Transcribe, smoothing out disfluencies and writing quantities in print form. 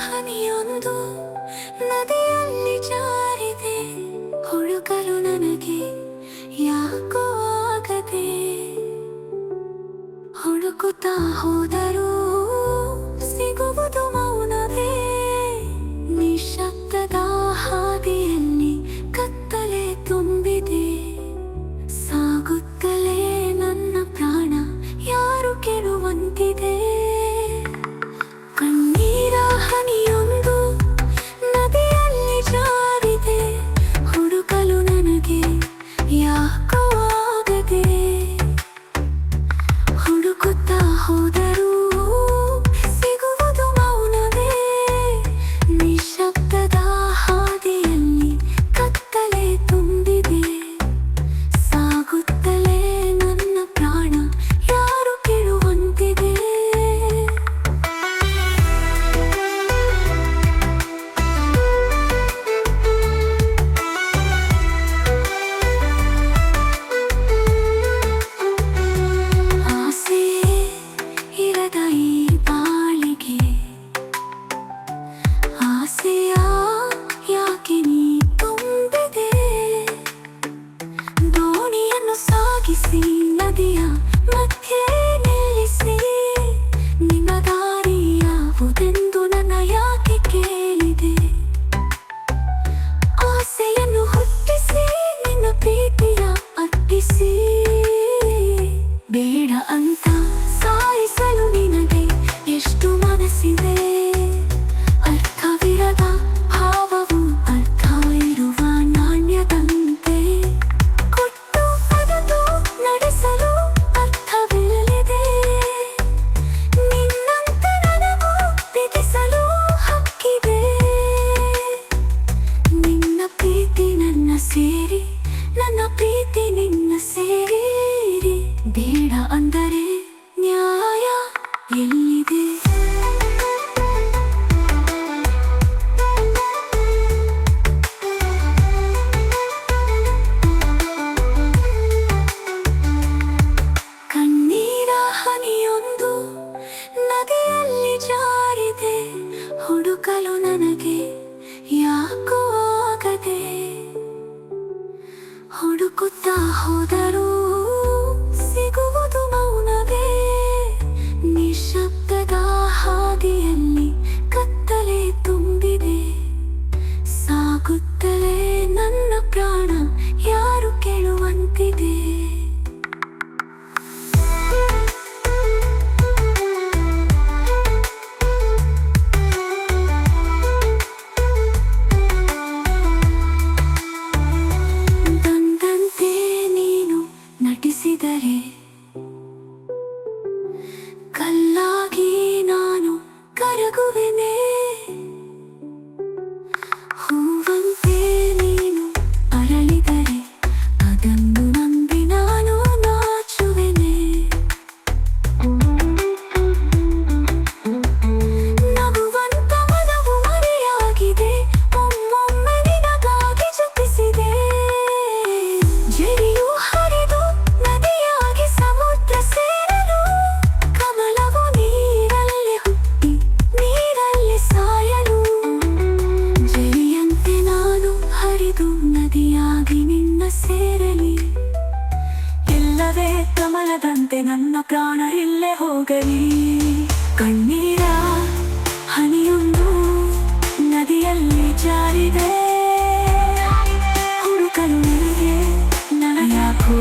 ಹನಿಯೊಂದು ನದಿಯಲ್ಲಿ ಜಾರಿದೆ, ಹುಡುಕಲು ನನಗೆ ಯಾಕೋ ಆಗದೆ. ಹುಡುಕುತ್ತಾ ಹೋದರೂ ಸಿಗುವುದು ಮೌನವೇ, ನಿಶಬ್ದದ ಹಾದಿಯಲ್ಲಿ ಕತ್ತಲೆ ತುಂಬಿದೆ. ಸಾಗುತ್ತಲೇ ನನ್ನ ಪ್ರಾಣ ಯಾರು ಕೆಡುವಂತಿದೆ. ಕಣ್ಣೀರ ಹನಿಯೊಂದು ನದಿಯಲ್ಲಿ ಜಾರಿದೆ, ಹುಡುಕಲು ನನಗೆ ಯಾಕೋ ಆಗದೆ. ಹುಡುಕುತ್ತಾ ಹೋದರೂ ಸಿಗುವುದು ಮೌನವೇ, ನಿಶಬ್ದದ ಹಾದಿಯಲ್ಲಿ ಕತ್ತಲೆ ತುಂಬಿದೆ. ಸಾಗುತ್ತಲೇ ನನ್ನ ಪ್ರಾಣ ಯಾರು ಕೆಡುವಂತಿದೆ. ಆಸೆ ಇರದ ಈ ಬಾಳಿಗೆ ಆಸೆಯ ಯಾಕೆ ನೀ ತುಂಬಿದೆ. ದೋಣಿಯನ್ನು ಸಾಗಿಸಿ ನದಿಯ ಮಧ್ಯೆ ನಿಲ್ಲಿಸಿ, ನಿನ್ನ ದಾರಿ ಯಾವುದೆಂದು ನನ್ನ ಯಾಕೆ ಕೇಳಿದೆ. ಆಸೆಯನ್ನು ಹುಟ್ಟಿಸಿ ನಿನ್ನ ಪ್ರೀತಿಯ ಅರ್ಪಿಸಿ, ಬೇಡ ಅಂತ ಸಾಯಿಸಲು ನಿನಗೆ ಎಷ್ಟು ಮನಸ್ಸಿದೆ. ಅರ್ಥವಿರದ ಭಾವವು ಅರ್ಥ ಇರುವ ನಾಣ್ಯದಂತೆ, ಕೊಟ್ಟು ಅದನ್ನು ನಡೆಸಲು ಅರ್ಥವಿಲ್ಲದೆ. ನಿನ್ನಂತೆ ನನಗೂ ಪ್ರೀತಿಸಲು ಹಕ್ಕಿದೆ. ನಿನ್ನ ಪ್ರೀತಿ ನನ್ನ ಸೇರಿ, ನನ್ನ ಪ್ರೀತಿ ನಿನ್ನ ಸೇರಿ, ಬೇಡ ಅಂದರೆ ನ್ಯಾಯ ಎಲ್ಲಿದೆ. ಕಣ್ಣೀರ ಹನಿಯೊಂದು ನದಿಯಲ್ಲಿ ಜಾರಿದೆ, ಹುಡುಕಲು ನನಗೆ ಯಾಕೋ ಆಗದೆ. ಹುಡುಕುತ್ತಾ ಹೋದರೂ ಸಿಗುವುದು ಮೌನವೇ, ನಿಶಬ್ದದ ಹಾದಿಯಲ್ಲಿ ಕತ್ತಲೆ ತುಂಬಿದೆ. ಸಾಗುತ್ತಲೇ ನನ್ನ ಪ್ರಾಣ ಯಾರು ಕೆಡುವಂತಿದೆ. ಬಂದಂತೆ ನೀನು ನಟಿಸಿದರೆ, ಕಲ್ಲಾಗಿ ನಾನು ಕರಗುವೆನೆ. ಹೂವಂತೆ ನೀನು ಅರಳಿದರೆ, ಅದನ್ನು ನಂಬಿ ನಾನು ನಾಚುವೆನೆ. ನಗುವಂತ ಮನವು ಮರೆಯಾಗಿದೆ, ಒಮ್ಮೊಮ್ಮೆ ನಿನಗಾಗಿ ಜಪಿಸಿದೆ. ಜರಿಯು ಹರಿದು ನದಿಯಾಗಿ ಸಮುದ್ರ ಸೇರಲು, ಕಮಲವು ನೀರಲ್ಲಿ ಹುಟ್ಟಿ ನೀರಲ್ಲಿ ಸಾಯಲು. ಜರಿಯಂತೆ ನಾನು ಹರಿದು ನದಿಯಾಗಿ ನಿನ್ನ ಸೇರಲಿ, ಇಲ್ಲವೇ ಕಮಲದಂತೆ ನನ್ನ ಪ್ರಾಣ ಇಲ್ಲೇ ಹೋಗಲಿ. ಕಣ್ಣೀರ ಹನಿಯೊಂದು ನದಿಯಲ್ಲಿ ಜಾರಿದೆ, ಹುಡುಕಲು ನನಗೆ ಯಾಕೋ